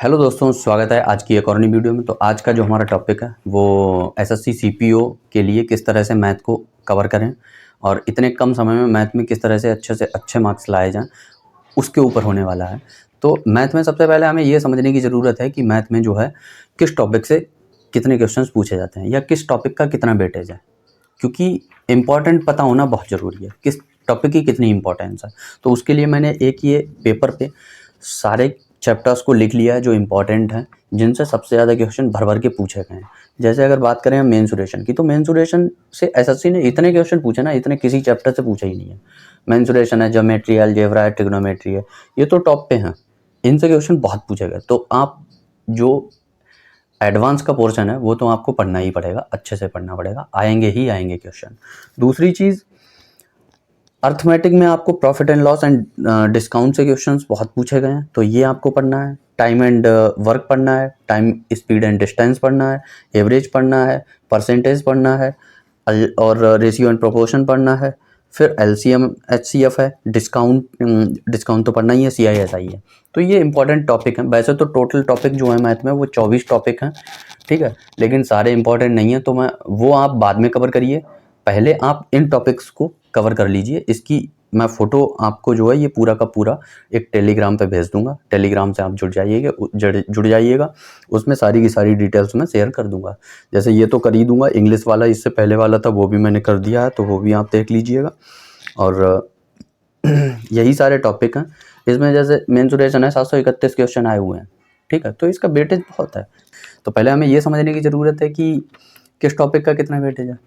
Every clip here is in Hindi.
हेलो दोस्तों, स्वागत है आज की एक और नई वीडियो में। तो आज का जो हमारा टॉपिक है वो एसएससी सीपीओ के लिए किस तरह से मैथ को कवर करें और इतने कम समय में मैथ में किस तरह से अच्छे मार्क्स लाए जाएं, उसके ऊपर होने वाला है। तो मैथ में सबसे पहले हमें ये समझने की ज़रूरत है कि मैथ में जो है किस टॉपिक से कितने क्वेश्चंस पूछे जाते हैं या किस टॉपिक का कितना वेटेज है, क्योंकि इम्पॉर्टेंट पता होना बहुत ज़रूरी है, किस टॉपिक की कितनी इंपॉर्टेंस है। तो उसके लिए मैंने एक ये पेपर पे सारे चैप्टर्स को लिख लिया है जो इम्पॉर्टेंट हैं, जिनसे सबसे ज़्यादा क्वेश्चन भर भर के पूछे गए हैं। जैसे अगर बात करें हम मेंसुरेशन की, तो मेंसुरेशन से एसएससी ने इतने क्वेश्चन पूछे ना, इतने किसी चैप्टर से पूछे ही नहीं है। मेंसुरेशन है, ज्योमेट्री, अलजेब्रा है, ट्रिग्नोमेट्री है, ये तो टॉप पे हैं, इनसे क्वेश्चन बहुत पूछे गए। तो आप जो एडवांस का पोर्शन है वो तो आपको पढ़ना ही पड़ेगा, अच्छे से पढ़ना पड़ेगा, आएंगे ही आएंगे क्वेश्चन। दूसरी चीज़, अर्थमेटिक में आपको profit and loss and discount से क्वेश्चंस बहुत पूछे गए हैं, तो ये आपको पढ़ना है। टाइम एंड वर्क पढ़ना है, टाइम स्पीड एंड डिस्टेंस पढ़ना है, एवरेज पढ़ना है, परसेंटेज पढ़ना है और रेशियो एंड प्रोपोर्शन पढ़ना है। फिर एलसीएम एचसीएफ है, डिस्काउंट तो पढ़ना ही है, सीआईएसआई है। तो ये इंपॉर्टेंट टॉपिक हैं। वैसे तो टोटल टॉपिक जो है मैथ में वो 24 टॉपिक हैं, ठीक है, लेकिन सारे इंपॉर्टेंट नहीं है, तो वो आप बाद में कवर करिए। पहले आप इन टॉपिक्स को कवर कर लीजिए। इसकी मैं फ़ोटो आपको जो है ये पूरा का पूरा एक टेलीग्राम पे भेज दूंगा। टेलीग्राम से आप जुड़ जाइएगा, उसमें सारी की सारी डिटेल्स मैं शेयर कर दूंगा। जैसे ये तो कर ही दूंगा, इंग्लिश वाला इससे पहले वाला था वो भी मैंने कर दिया है, तो वो भी आप देख लीजिएगा। और यही सारे टॉपिक हैं इसमें। जैसे मेंसुरेशन है, 731 क्वेश्चन आए हुए हैं, ठीक है, तो इसका वेटेज बहुत है। तो पहले हमें ये समझने की ज़रूरत है कि किस टॉपिक का कितना वेटेज है,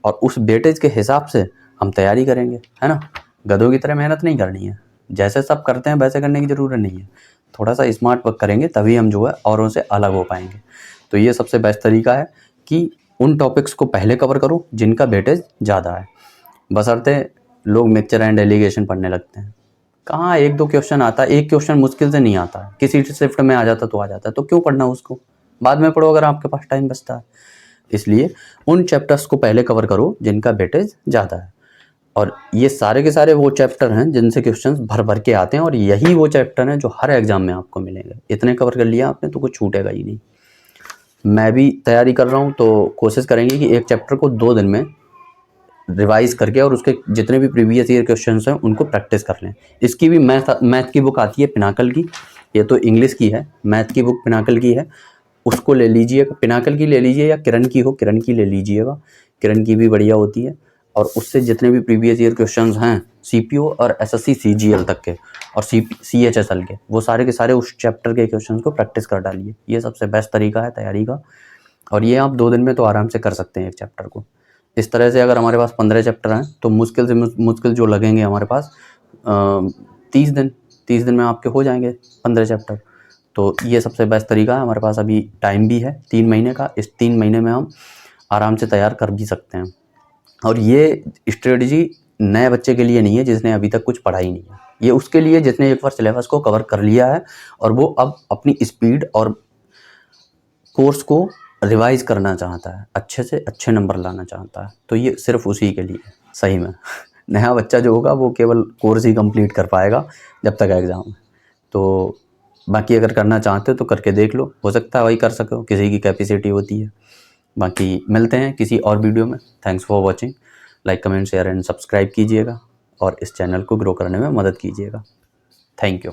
और उस वेटेज के हिसाब से हम तैयारी करेंगे, है ना। गधों की तरह मेहनत नहीं करनी है, जैसे सब करते हैं वैसे करने की ज़रूरत नहीं है। थोड़ा सा स्मार्ट वर्क करेंगे तभी हम जो है औरों से अलग हो पाएंगे। तो ये सबसे बेस्ट तरीका है कि उन टॉपिक्स को पहले कवर करो जिनका वेटेज ज़्यादा है। बशर्ते लोग मिक्सचर एंड एलिगेशन पढ़ने लगते हैं, कहाँ एक दो क्वेश्चन आता है, एक क्वेश्चन मुश्किल से नहीं आता है, किसी शिफ्ट में आ जाता तो आ जाता है, तो क्यों पढ़ना उसको, बाद में पढ़ो अगर आपके पास टाइम बचता है। इसलिए उन चैप्टर्स को पहले कवर करो जिनका वेटेज ज़्यादा है। और ये सारे के सारे वो चैप्टर हैं जिनसे क्वेश्चंस भर भर के आते हैं, और यही वो चैप्टर हैं जो हर एग्जाम में आपको मिलेंगे। इतने कवर कर लिया आपने तो कुछ छूटेगा ही नहीं। मैं भी तैयारी कर रहा हूँ, तो कोशिश करेंगे कि एक चैप्टर को 2 दिन में रिवाइज करके और उसके जितने भी प्रीवियस ईयर क्वेश्चंस हैं उनको प्रैक्टिस कर लें। इसकी भी मैथ की बुक आती है पिनाकल की, ये तो इंग्लिश की है, मैथ की बुक पिनाकल की है, उसको ले लीजिएगा। पिनाकल की ले लीजिए या किरण की हो, किरण की ले लीजिएगा, किरण की भी बढ़िया होती है। और उससे जितने भी प्रीवियस ईयर क्वेश्चंस हैं सीपीओ और एसएससी सीजीएल तक के और सीएचएसएल के, वो सारे के सारे उस चैप्टर के क्वेश्चंस को प्रैक्टिस कर डालिए। ये सबसे बेस्ट तरीका है तैयारी का, और ये आप 2 दिन में तो आराम से कर सकते हैं एक चैप्टर को। इस तरह से अगर हमारे पास 15 चैप्टर हैं तो मुश्किल से मुश्किल जो लगेंगे हमारे पास 30 दिन में आपके हो जाएंगे 15 चैप्टर। तो ये सबसे बेस्ट तरीका है। हमारे पास अभी टाइम भी है 3 महीने का, इस 3 महीने में हम आराम से तैयार कर भी सकते हैं। और ये स्ट्रेटजी नए बच्चे के लिए नहीं है जिसने अभी तक कुछ पढ़ा ही नहीं है, ये उसके लिए जिसने एक बार सिलेबस को कवर कर लिया है और वो अब अपनी स्पीड और कोर्स को रिवाइज करना चाहता है, अच्छे से अच्छे नंबर लाना चाहता है। तो ये सिर्फ उसी के लिए सही में नया बच्चा जो होगा वो केवल कोर्स ही कंप्लीट कर पाएगा जब तक एग्ज़ाम है। तो बाकी अगर करना चाहते हो तो करके देख लो, हो सकता है वही कर सको, किसी की कैपेसिटी होती है। बाकी मिलते हैं किसी और वीडियो में। Thanks for watching. Like, comment, share and subscribe कीजिएगा और इस चैनल को ग्रो करने में मदद कीजिएगा। Thank you.